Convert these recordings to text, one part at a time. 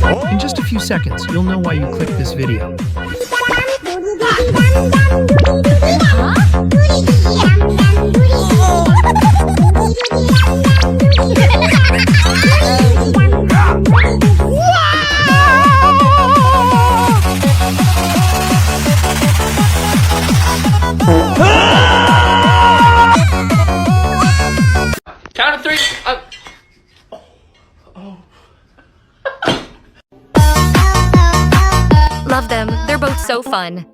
In just a few seconds, you'll know why you clicked this video. Count of three. Love them. They're both so fun.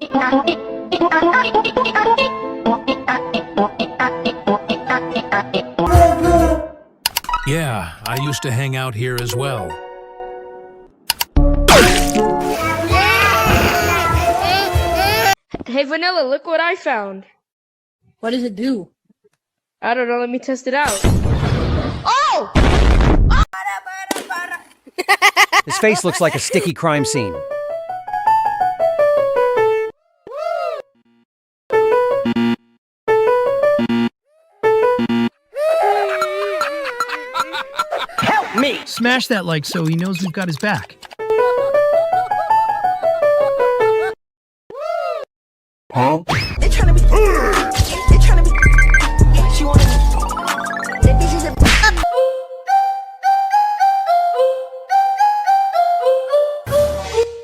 Yeah, I used to hang out here as well. Hey, Vanilla, look what I found. What does it do? I don't know, let me test it out. Oh! His face looks like a sticky crime scene. Help me! Smash that like so he knows we've got his back. Huh?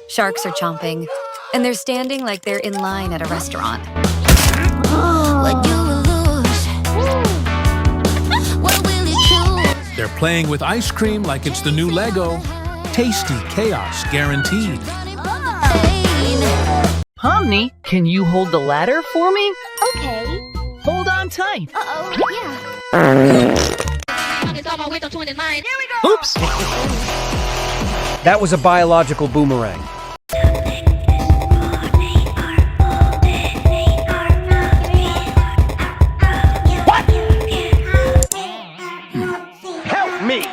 Sharks are chomping, and they're standing like they're in line at a restaurant. They're playing with ice cream like it's the new Lego. Tasty chaos guaranteed. Pomni, can you hold the ladder for me? Okay. Hold on tight. Yeah. Oops! That was a biological boomerang. Help me!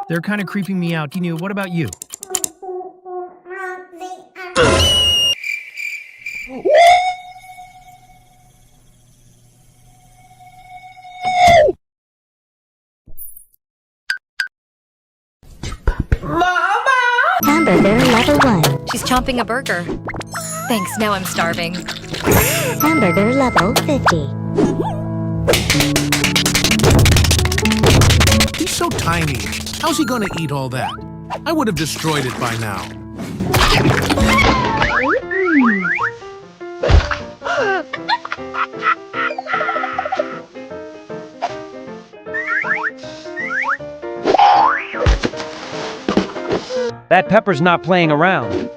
They're kind of creeping me out. Ginu, what about you? Hamburger level 1. She's chomping a burger. Thanks, now I'm starving. Hamburger level 50. He's so tiny. How's he gonna eat all that? I would have destroyed it by now. That pepper's not playing around.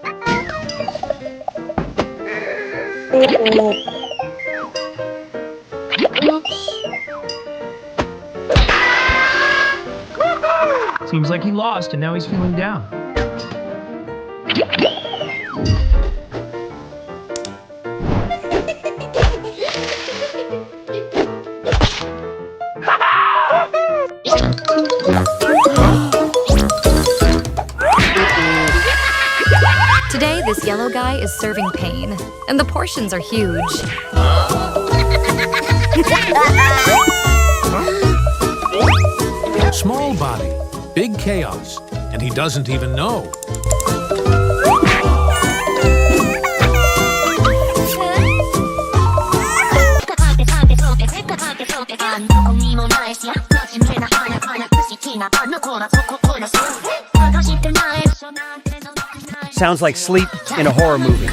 Seems like he lost and now he's feeling down. Today, this yellow guy is serving pain, and the portions are huge. Small body, big chaos, and he doesn't even know. Sounds like sleep in a horror movie.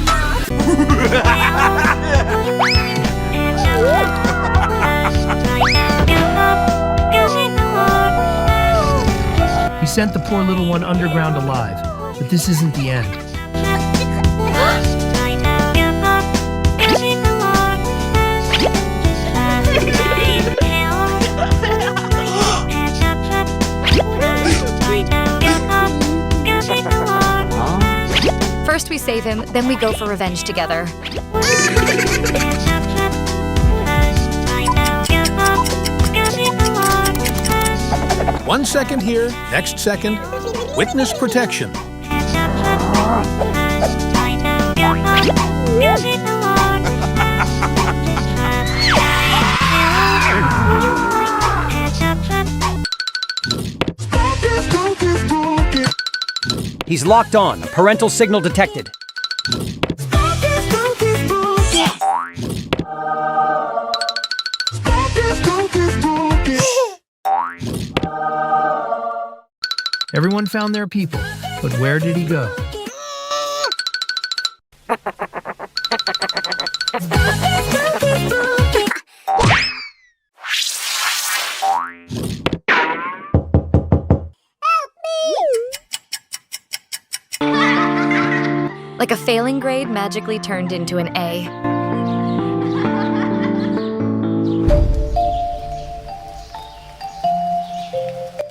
He sent the poor little one underground alive, but this isn't the end. First we save him, then we go for revenge together. 1 second here, next second, witness protection. He's locked on. Parental signal detected. Everyone found their people, but where did he go? Like a failing grade magically turned into an A.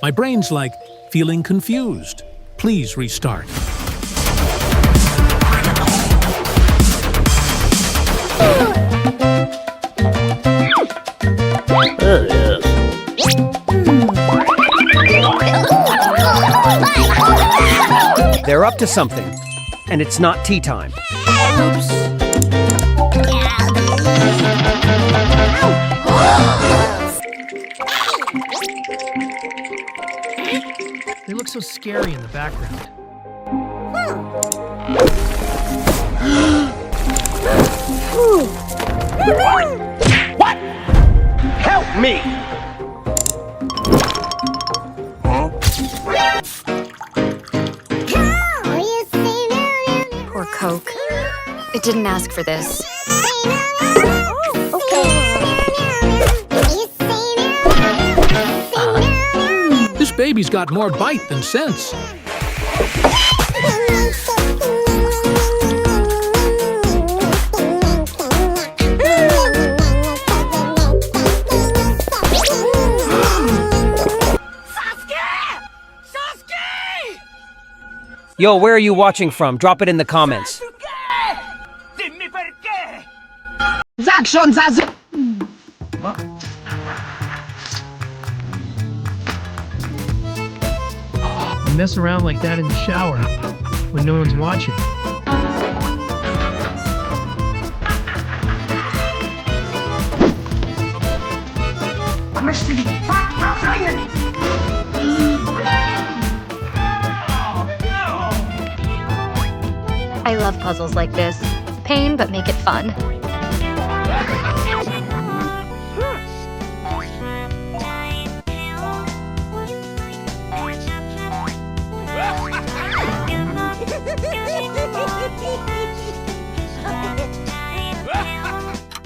My brain's like feeling confused. Please restart. They're up to something, and it's not tea time. They look so scary in the background. What? Help me! Poor Coke. It didn't ask for this. This baby's got more bite than sense. Yo, where are you watching from? Drop it in the comments. You mess around like that in the shower when no one's watching. I love puzzles like this. Pain, but make it fun.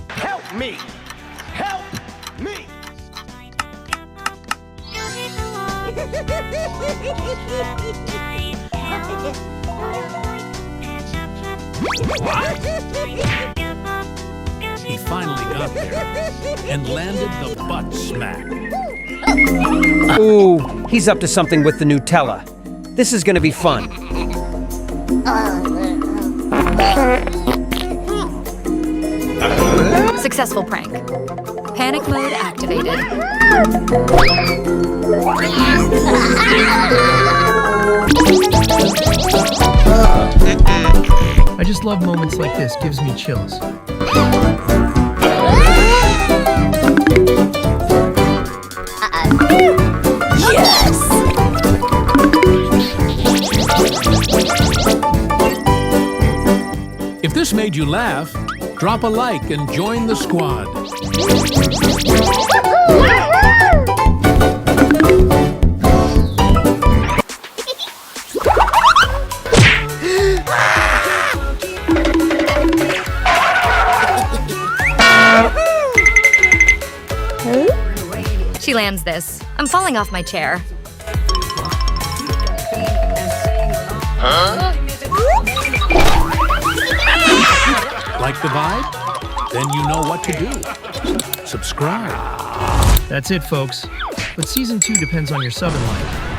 Help me! Help me! He finally got there and landed the butt smack. Ooh, he's up to something with the Nutella. This is gonna be fun. Successful prank. Panic mode activated. I just love moments like this. Gives me chills. Yes! If this made you laugh, drop a like and join the squad. She lands this. I'm falling off my chair. Like the vibe? Then you know what to do. Subscribe. That's it, folks. But Season 2 depends on your sub and like.